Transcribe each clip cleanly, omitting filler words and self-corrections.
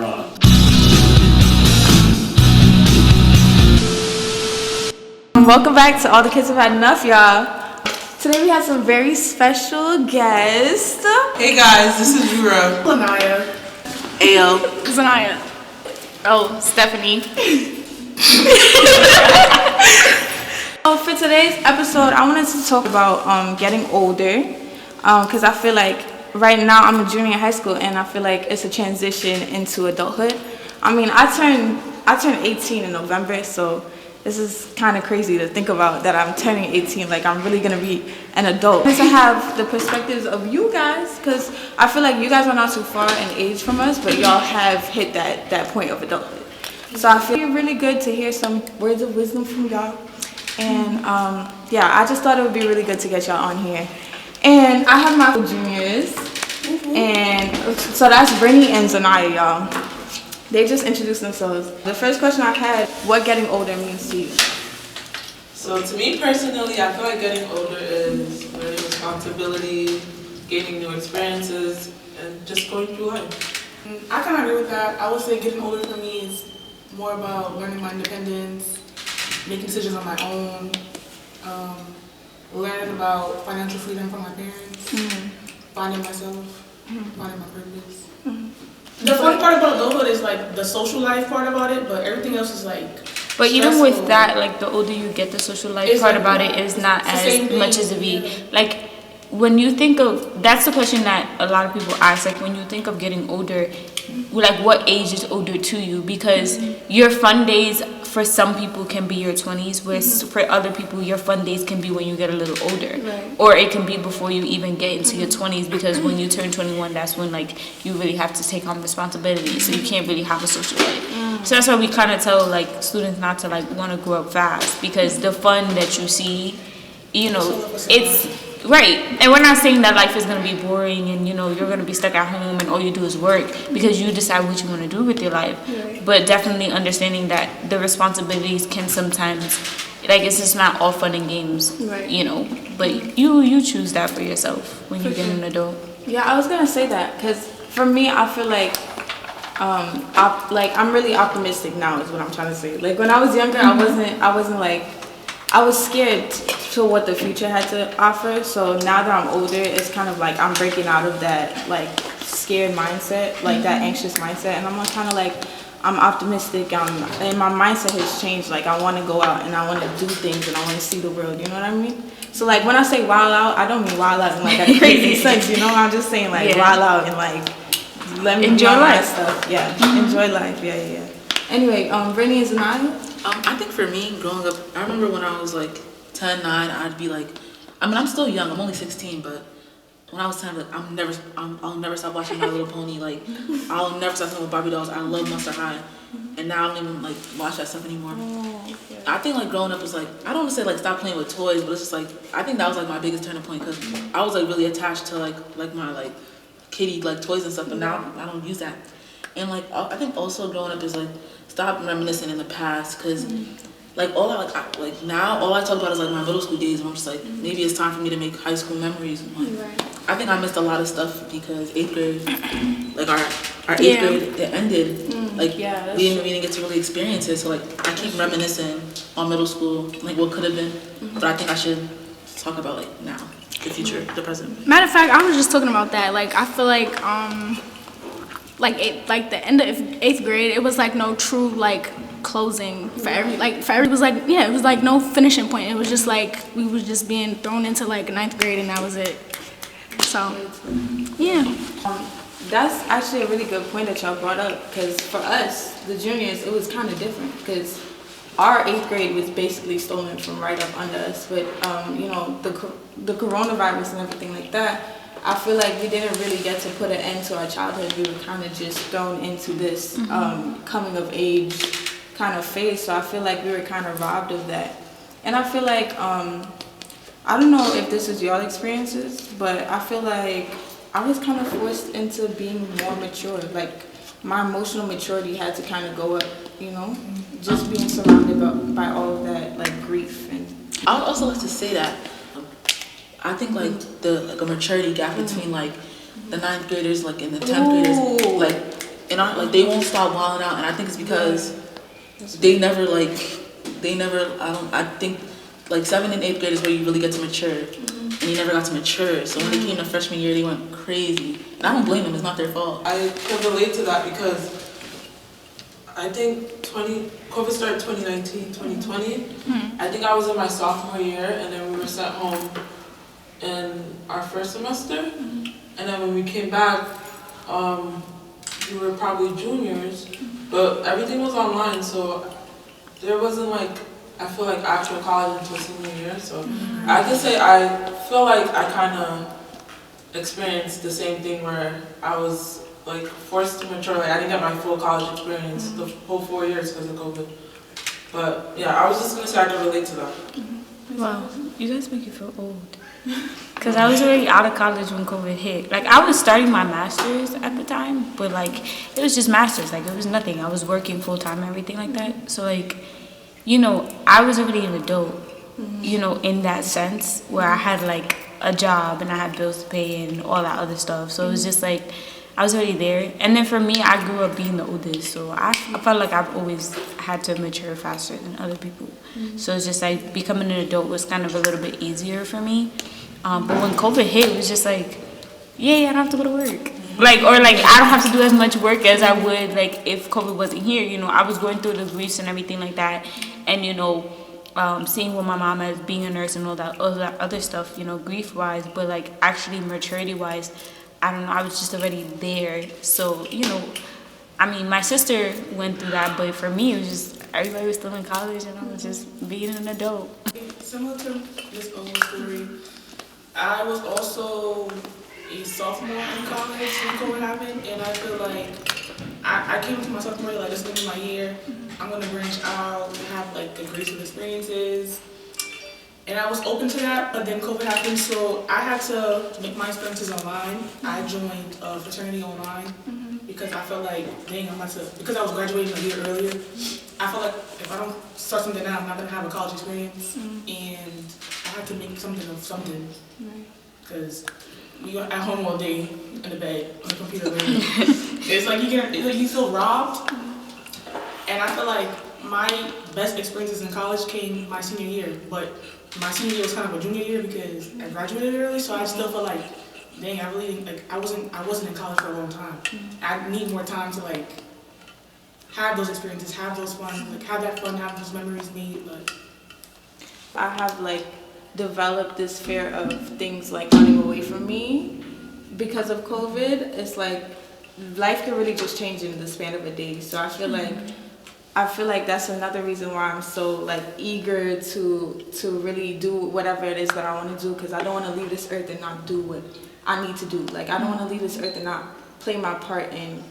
wrong. Welcome back to All the Kids Have Had Enough, y'all. Today we have some very special guests. Hey guys, this is Jura. Lanaya. Ayo. Zanaya. Oh, Stephanie. For today's episode, I wanted to talk about getting older, because I feel like right now I'm a junior in high school, and I feel like it's a transition into adulthood. I mean, I turned 18 in November, so this is kind of crazy to think about that I'm turning 18, like I'm really gonna be an adult. And to have the perspectives of you guys, because I feel like you guys are not too far in age from us, but y'all have hit that point of adulthood. So I feel really good to hear some words of wisdom from y'all. And yeah, I just thought it would be really good to get y'all on here. And I have my juniors, and so that's Brittany and Zanaya, y'all. They just introduced themselves. The first question I had, what getting older means to you? So to me personally, I feel like getting older is learning responsibility, gaining new experiences, and just going through life. I kind of agree with that. I would say getting older for me is more about learning my independence, making decisions on my own, learning about financial freedom from my parents, finding myself, finding my purpose. The fun part about adulthood is like the social life part about it, but everything else is like But even stressful. with that, like the older you get, the social life It's part like- about it is not it's the same as thing, much as it be. yeah. Like when you think of, that's the question that a lot of people ask, like when you think of getting older, like what age is older to you? Because your fun days for some people can be your 20s, whereas for other people your fun days can be when you get a little older. Right. Or it can be before you even get into your 20s, because when you turn 21, that's when like you really have to take on responsibility, so you can't really have a social life. So that's why we kind of tell like students not to like want to grow up fast, because the fun that you see, you know, it's right. And we're not saying that life is going to be boring and, you know, you're going to be stuck at home and all you do is work, because you decide what you want to do with your life. But definitely understanding that the responsibilities can sometimes, like, it's just not all fun and games, Right. you know, but you choose that for yourself when you get an adult. Yeah, I was gonna say that, because for me, I feel like I'm really optimistic now is what I'm trying to say. Like when I was younger, I wasn't like, I was scared to what the future had to offer. So now that I'm older, it's kind of like I'm breaking out of that like scared mindset, like that anxious mindset, and I'm kind of like, I'm optimistic, and my mindset has changed. Like I want to go out and I want to do things and I want to see the world, you know what I mean? So like when I say wild out, I don't mean wild out in like a crazy sense, you know? I'm just saying like wild out and like let me Enjoy do all that life. stuff. Yeah, enjoy life. Yeah. Anyway, Brittany and Zanaya. I think for me, growing up, I remember when I was like 10, 9, I'd be like, I mean, I'm still young, I'm only 16, but when I was 10, like, I'll never stop watching My Little Pony, like, I'll never stop playing with Barbie dolls, I love Monster High, and now I don't even, like, watch that stuff anymore. I think, like, growing up was, like, I don't want to say, like, stop playing with toys, but it's just, like, I think that was, like, my biggest turning point, because I was, like, really attached to, like my, like, kitty, like, toys and stuff, but now I don't use that. And, like, I think also growing up is, like, stop reminiscing in the past, because like now all I talk about is like my middle school days, and I'm just like, maybe it's time for me to make high school memories. And, like, I think I missed a lot of stuff because 8th grade, like our 8th grade, it ended. Like we didn't get to really experience it. So like I keep reminiscing on middle school, like what could have been, but I think I should talk about like now, the future, the present. Matter of fact, I was just talking about that. Like I feel like the end of 8th grade, it was like no true like closing for every was like, yeah, it was like no finishing point. It was just like we was just being thrown into like 9th grade and that was it. So yeah, That's actually a really good point that y'all brought up, because for us, the juniors, it was kind of different, because our 8th grade was basically stolen from right up under us with you know, the coronavirus and everything like that. I feel like we didn't really get to put an end to our childhood. We were kind of just thrown into this coming of age kind of phase. So I feel like we were kind of robbed of that. And I feel like, I don't know if this is your experiences, but I feel like I was kind of forced into being more mature. Like my emotional maturity had to kind of go up, you know, just being surrounded by all of that like grief. And I would also like to say that I think like a maturity gap between like the 9th graders like and the 10th graders, like and like they won't stop wilding out, and I think it's because I think like 7th and 8th grade is where you really get to mature, and they never got to mature. So when they came to freshman year, they went crazy, and I don't blame them. It's not their fault. I can relate to that because I think COVID started 2019, 2020. I think I was in my sophomore year, and then we were sent home in our first semester. And then when we came back, we were probably juniors, but everything was online, so there wasn't like, I feel like actual college until senior year. So I can say I feel like I kind of experienced the same thing where I was like forced to mature. Like I didn't get my full college experience the whole 4 years because of COVID. But yeah, I was just gonna say I can relate to that. Wow, you guys make you feel old. Because I was already out of college when COVID hit. Like, I was starting my master's at the time, but, like, it was just master's. Like, it was nothing. I was working full-time and everything like that. So, like, you know, I was already an adult, you know, in that sense, where I had, like, a job and I had bills to pay and all that other stuff. So, it was just, like, I was already there. And then for me, I grew up being the oldest. So, I felt like I've always had to mature faster than other people. So, it's just, like, becoming an adult was kind of a little bit easier for me. But when COVID hit, it was just like, yay, I don't have to go to work. Like, or like, I don't have to do as much work as I would, like, if COVID wasn't here. You know, I was going through the griefs and everything like that. And, you know, seeing with my mom as being a nurse and all that other stuff, you know, grief-wise. But, like, actually maturity-wise, I don't know, I was just already there. So, you know, I mean, my sister went through that. But for me, it was just, everybody was still in college and I was just being an adult. Similar to this old story, I was also a sophomore in college when COVID happened, and I feel like I came into my sophomore year like, this is going to be my year. I'm going to branch out and have like the graceful experiences. And I was open to that, but then COVID happened, so I had to make my experiences online. I joined a fraternity online because I felt like, dang, because I was graduating a year earlier, I felt like if I don't start something now, I'm not going to have a college experience. And I had to make something of something. Because you're at home all day in the bed on the computer. It's like you feel robbed. And I feel like my best experiences in college came my senior year, but my senior year was kind of a junior year because I graduated early, so I still feel like, dang, I wasn't in college for a long time. I need more time to like have those experiences, have those fun, like have that fun, have those memories made. But I have like developed this fear of things like running away from me because of COVID. It's like life can really just change in the span of a day. So I feel like that's another reason why I'm so like eager to really do whatever it is that I want to do, because I don't want to leave this earth and not do what I need to do. Like I don't want to leave this earth and not play my part in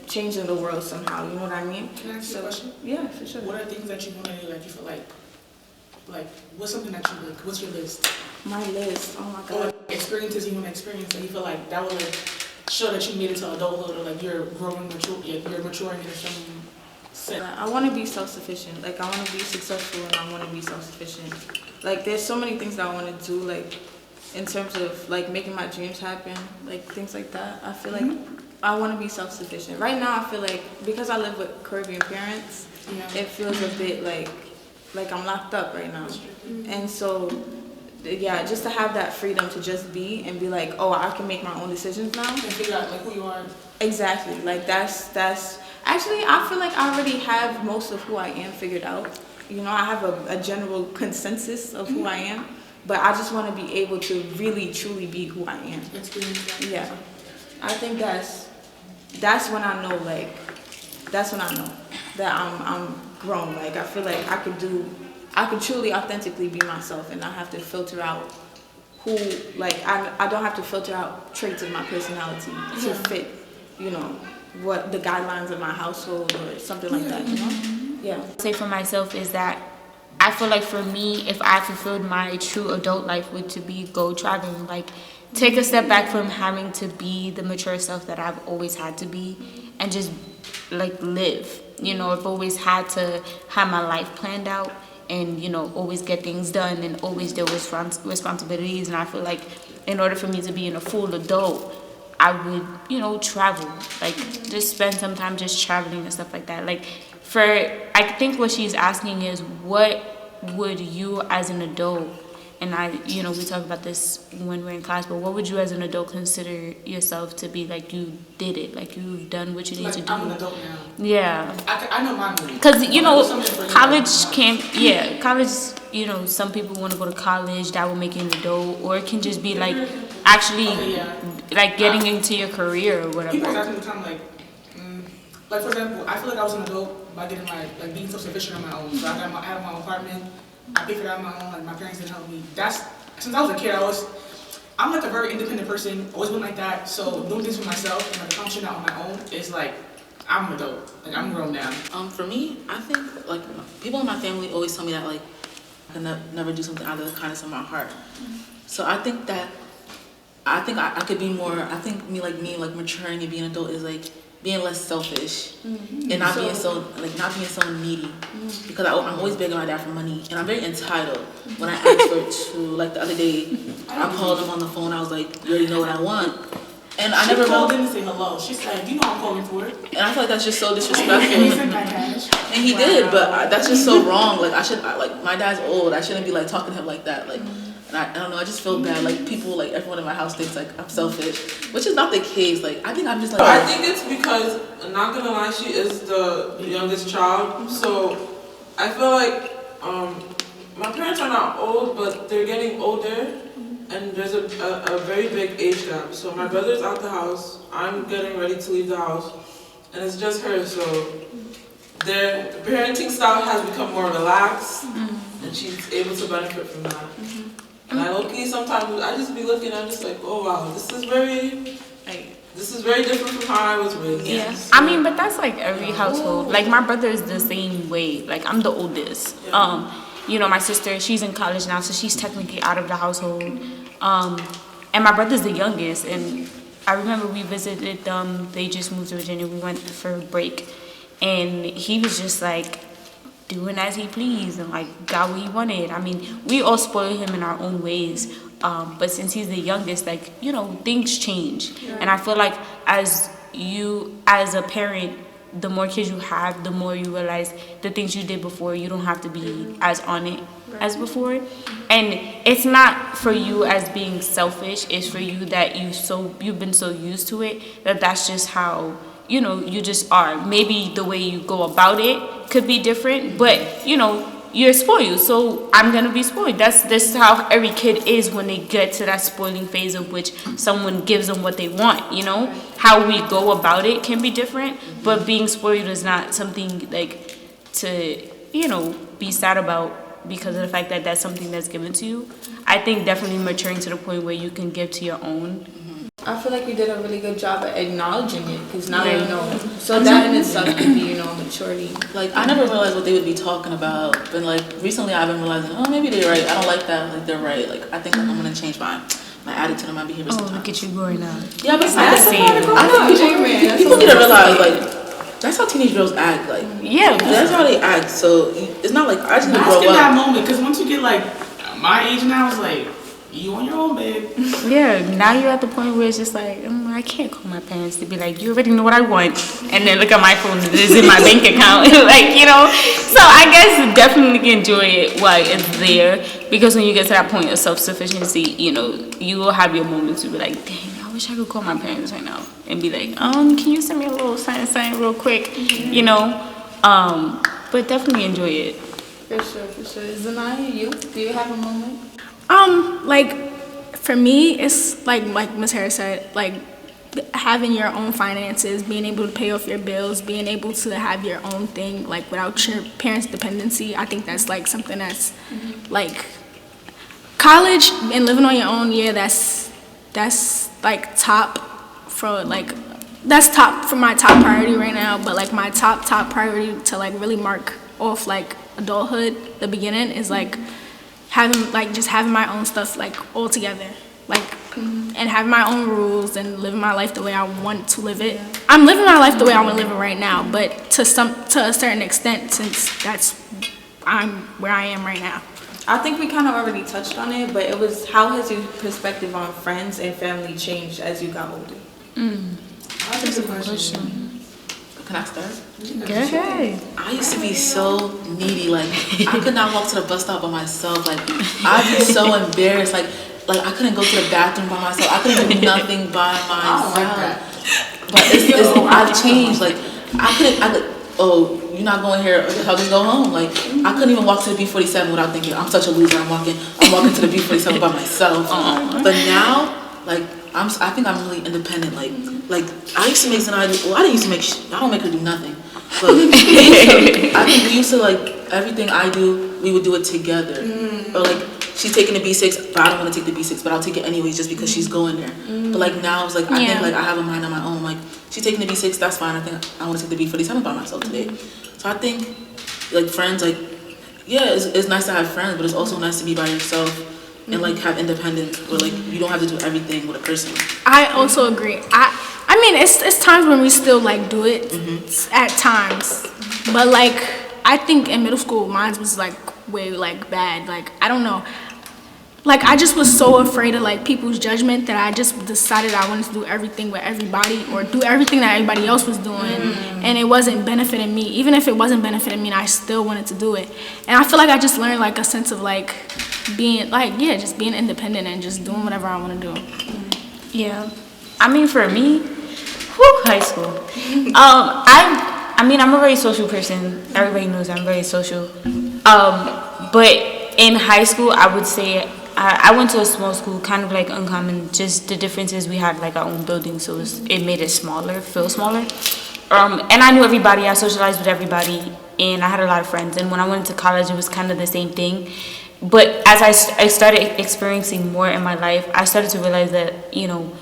changing the world somehow. You know what I mean? can I ask you a question? Yeah, for sure. What are things that you want to do that you feel like what's something that you like? What's your list? My list. Oh my Or god. experiences you want to experience that you feel like that will like show that you made it to adulthood, or like you're maturing in some sense. I want to be self-sufficient. Like I want to be successful and I want to be self-sufficient. Like there's so many things that I want to do, like in terms of like making my dreams happen, like things like that. I feel like I want to be self-sufficient. Right now I feel like because I live with Caribbean parents, it feels a bit like I'm locked up right now. And so yeah, just to have that freedom to just be and be like, oh, I can make my own decisions now. And figure out like who you are. Exactly. Like that's actually, I feel like I already have most of who I am figured out. You know, I have a general consensus of who I am, but I just want to be able to really truly be who I am. Yeah. I think that's when I know that I'm grown. Like I feel like I could truly authentically be myself and not have to filter out who, like I don't have to filter out traits of my personality to fit, you know, what the guidelines of my household or something like that, you know? Yeah. Say for myself is that I feel like for me, if I fulfilled my true adult life would to be go traveling, like take a step back from having to be the mature self that I've always had to be and just like live. You know, I've always had to have my life planned out and, you know, always get things done and always deal with responsibilities. And I feel like in order for me to be a full adult, I would, travel, like just spend some time just traveling and stuff like that. Like I think what she's asking is, what would you as an adult, and we talk about this when we're in class, but what would you as an adult consider yourself to be, like you did it, like you've done what you need to do? I'm an adult now. Yeah. I know my movie. Because, college can't, college, some people want to go to college, that will make you an adult, or it can just be like actually, like getting into your career or whatever. People ask me all the time, like for example, I feel like I was an adult by getting like being self-sufficient on my own. So I have my own apartment, I pay for that on my own, like my parents didn't help me. Since I was a kid, I'm like a very independent person, always been like that. So doing things for myself and like accomplishing that on my own is like, I'm an adult, like I'm grown now. For me, I think like people in my family always tell me that like I can never do something out of the kindness of my heart. So I think I could be more. I think me maturing and being an adult is like being less selfish and not being so needy, because I'm always begging my dad for money, and I'm very entitled. When I asked for it to, like the other day, I called him on the phone. I was like, "You already know what I want," and I never called him to say hello. She said, "You know I'm calling for it," and I feel like that's just so disrespectful. And he Wow. did, but that's just so wrong. Like my dad's old. I shouldn't be like talking to him like that. Like. And I don't know, I just feel bad. Like people, like everyone in my house thinks like I'm selfish, which is not the case. Like I think I'm just like. I think it's because, I'm not gonna lie, she is the youngest child. So I feel like my parents are not old, but they're getting older, and there's a very big age gap. So my brother's out the house, I'm getting ready to leave the house, and it's just her. So their parenting style has become more relaxed, and she's able to benefit from that. And I low-key sometimes I just be looking, I'm just like, oh wow, this is very different from how I was raised. Yeah. So, I mean, but that's like every household. Like my brother is the same way. Like I'm the oldest. My sister, she's in college now, so she's technically out of the household. And my brother's the youngest, and I remember we visited them. They just moved to Virginia. We went for a break, and he was just like doing as he pleased and like got what he wanted. I mean, we all spoil him in our own ways, but since he's the youngest, like things change. And I feel like as a parent, the more kids you have, the more you realize the things you did before, you don't have to be as on it as before. And it's not for you as being selfish, it's for you that you've been so used to it that's just how you just are. Maybe the way you go about it could be different, but you're spoiled, so I'm gonna be spoiled. That's how every kid is when they get to that spoiling phase of which someone gives them what they want. How we go about it can be different, but being spoiled is not something like to be sad about because of the fact that that's something that's given to you. I think definitely maturing to the point where you can give to your own. I feel like you did a really good job at acknowledging it, because now you know. So that in itself can be, maturity. Like I never realized what they would be talking about, but like recently I've been realizing, oh, maybe they're right. I don't like that. Like they're right. Like I think I'm gonna change my attitude and my behavior. Oh, sometimes. look at you growing up. Yeah, but That's the same. People need to realize like that's how teenage girls act. Like that's how they act. So it's not like I just need to grow up. That moment, because once you get like my age now, it's like. You on your own, babe. Yeah, now you're at the point where it's just like, I can't call my parents to be like, you already know what I want. And then look at my phone, it's in my bank account. So I guess definitely enjoy it while it's there. Because when you get to that point of self-sufficiency, you will have your moments to be like, dang, I wish I could call my parents right now. And be like, can you send me a little sign real quick? But definitely enjoy it. For sure. Zanaya, do you have a moment? Like for me, it's like Ms. Harris said, like having your own finances, being able to pay off your bills, being able to have your own thing, like without your parents' dependency. I think that's like something that's like college and living on your own. Yeah, that's like top for my top priority right now. But like my top priority to like really mark off like adulthood, the beginning is like having my own stuff like all together, like and having my own rules and living my life the way I want to live it. I'm living my life the way I want to live it right now, but to a certain extent, since I'm where I am right now. I think we kind of already touched on it, but it was how has your perspective on friends and family changed as you got older? That's a good question. Can I start? Go ahead. I used to be so needy. Like, I could not walk to the bus stop by myself. Like, I'd be so embarrassed. Like I couldn't go to the bathroom by myself. I couldn't do nothing by myself. But I've changed. Like, oh, you're not going here. I'll just go home. Like, I couldn't even walk to the B47 without thinking, I'm such a loser. I'm walking to the B47 by myself. But now, like, I think I'm really independent. Like I used to make Zanaya do. Well, I didn't used to make. I don't make her do nothing. But I think we used to, like, everything I do, we would do it together. Or like, she's taking the B6, but I don't want to take the B6, but I'll take it anyways just because she's going there. But like now, it's like I think like I have a mind on my own. Like, she's taking the B6, that's fine. I think I want to take the B47 by myself today. So I think, like, friends, like, yeah, it's nice to have friends, but it's also nice to be by yourself and like have independence, where like you don't have to do everything with a person. I also agree. I mean, it's times when we still like do it at times, but like I think in middle school mine was like way like bad. Like, I don't know. Like, I just was so afraid of like people's judgment that I just decided I wanted to do everything with everybody, or do everything that everybody else was doing, and it wasn't benefiting me. Even if it wasn't benefiting me, I still wanted to do it. And I feel like I just learned like a sense of like being like, just being independent and just doing whatever I want to do. Yeah. I mean, for me, high school. I mean, I'm a very social person. Everybody knows I'm very social. But in high school, I would say I went to a small school, kind of like Uncommon. Just the difference is we had like our own building, so it made it smaller, feel smaller. And I knew everybody. I socialized with everybody, and I had a lot of friends. And when I went to college, it was kind of the same thing. But as I started experiencing more in my life, I started to realize that, you know,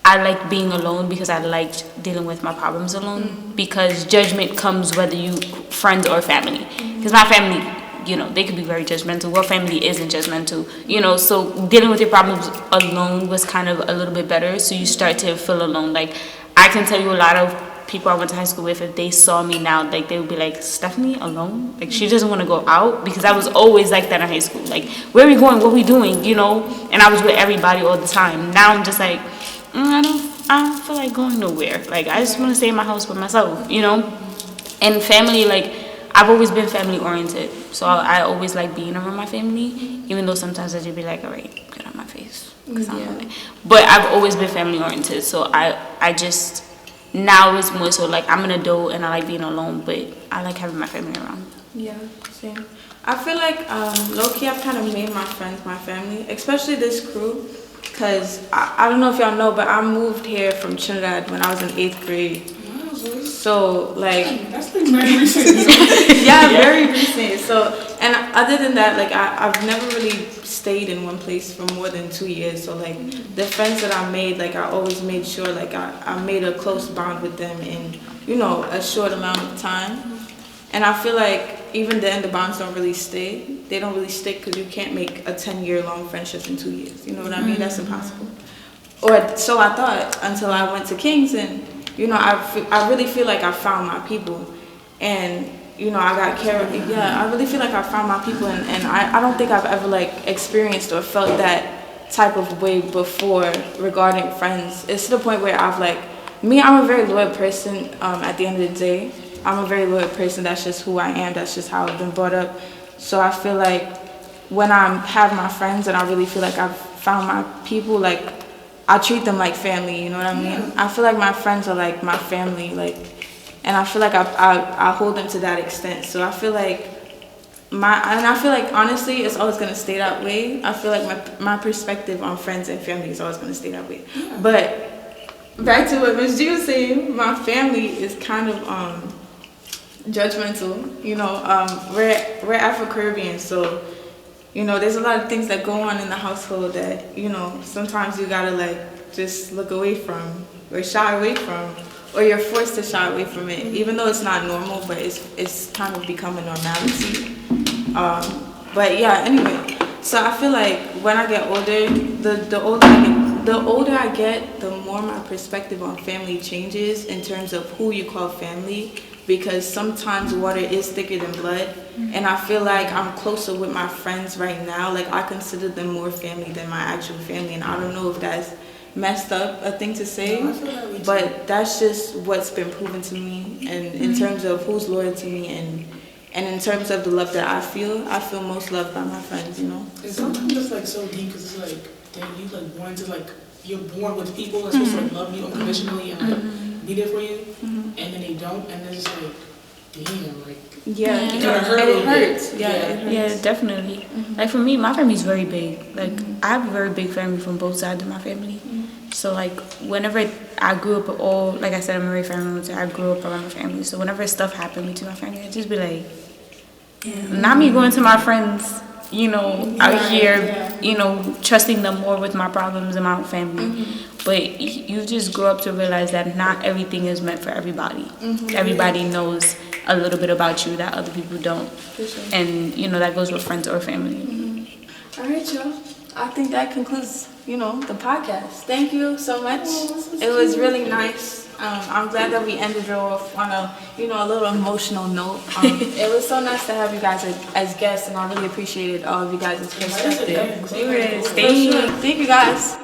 I like being alone because I liked dealing with my problems alone. Because judgment comes whether you friends or family. Because my family, you know, they could be very judgmental. What family isn't judgmental? You know, so dealing with your problems alone was kind of a little bit better. So you start to feel alone. Like, I can tell you a lot of people I went to high school with, if they saw me now, like, they would be like, Stephanie alone? Like, she doesn't want to go out? Because I was always like that in high school. Like, where are we going? What are we doing? You know? And I was with everybody all the time. Now I'm just like, I don't feel like going nowhere. Like, I just want to stay in my house with myself, you know? And family, like, I've always been family oriented. So I always like being around my family, even though sometimes I just be like, all right, get out my face. But I've always been family oriented. So I just, now it's more so like I'm an adult and I like being alone, but I like having my family around. Yeah, same. I feel like low-key I've kind of made my friends my family, especially this crew. Because I don't know if y'all know, but I moved here from Trinidad when I was in 8th grade. Wow, Zoey. So, like... That's like very recent. Yeah, very recent. So, and other than that, like, I've never really stayed in one place for more than 2 years. So, like, the friends that I made, like, I always made sure, like, I made a close bond with them in, you know, a short amount of time. And I feel like even then the bonds don't really stay. They don't really stick because you can't make a 10-year-long friendship in 2 years. You know what I mean? That's impossible. Or so I thought until I went to King's, and, you know, I really feel like I found my people. And, you know, I got carried. Yeah, I really feel like I found my people. And I don't think I've ever, like, experienced or felt that type of way before regarding friends. It's to the point where I'm a very loyal person at the end of the day. I'm a very loyal person. That's just who I am. That's just how I've been brought up. So I feel like when I have my friends and I really feel like I've found my people, like, I treat them like family, you know what I mean? Yeah. I feel like my friends are like my family, like, and I feel like I hold them to that extent. So I feel like honestly it's always gonna stay that way. I feel like my perspective on friends and family is always gonna stay that way. Yeah. But back to what Ms. G was saying, my family is kind of judgmental, you know. We're Afro-Caribbean, so, you know, there's a lot of things that go on in the household that, you know, sometimes you gotta, like, just look away from or shy away from, or you're forced to shy away from it, even though it's not normal, but it's kind of become a normality. But yeah, anyway, so I feel like when I get older, the older I get, the more my perspective on family changes in terms of who you call family. Because sometimes water is thicker than blood, and I feel like I'm closer with my friends right now. Like, I consider them more family than my actual family, and I don't know if that's, messed up a thing to say, No, I feel that way too. but that's just what's been proven to me, and in terms of who's loyal to me, and in terms of the love that I feel most loved by my friends, you know. And sometimes it's like so deep because it's like, damn, you like born to like, you're born with people that's supposed to like love you unconditionally and like be there for you, and then they don't, and then it's like, damn, like. Yeah, It kinda hurt a little it bit. hurts. Yeah, it hurts. Yeah, definitely. Like for me, my family's very big. Like I have a very big family from both sides of my family. So like whenever I grew up, all like I said, I'm a very family. So I grew up around my family. So whenever stuff happened between my family, I'd just be like, not me going to my friends, you know, out here, you know, trusting them more with my problems and my own family. But you just grow up to realize that not everything is meant for everybody. Everybody knows a little bit about you that other people don't. And, you know, that goes with friends or family. All right, y'all. I think that concludes, you know, the podcast. Thank you so much. It was really nice. I'm glad that we ended it off on a, you know, a little emotional note. It was so nice to have you guys as guests, and I really appreciated all of you guys' perspective. Thank you. Thank you guys.